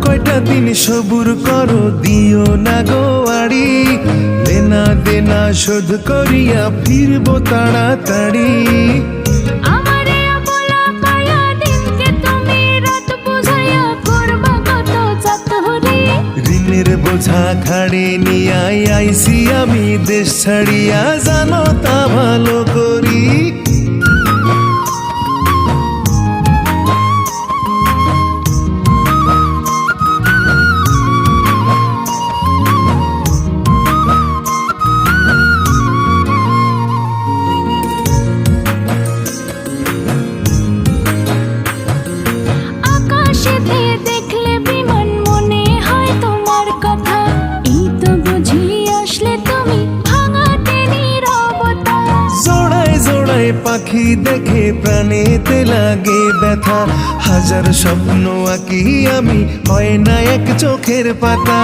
কয়টা দিন সবুর করো, দিও না গো আড়ি, দেনা দেনা শোধ করিয়া ফিরবো তাড়াতাড়ি। ঋণের বোঝা ঘাড়ে নিয়ে আইছি আমি দেশ ছাড়িয়া, জানো তা ভালো করি। পাখি দেখে প্রাণেতে লাগে ব্যথা, হাজার স্বপ্ন আঁকি আমি, হয় না এক চোখের পাতা।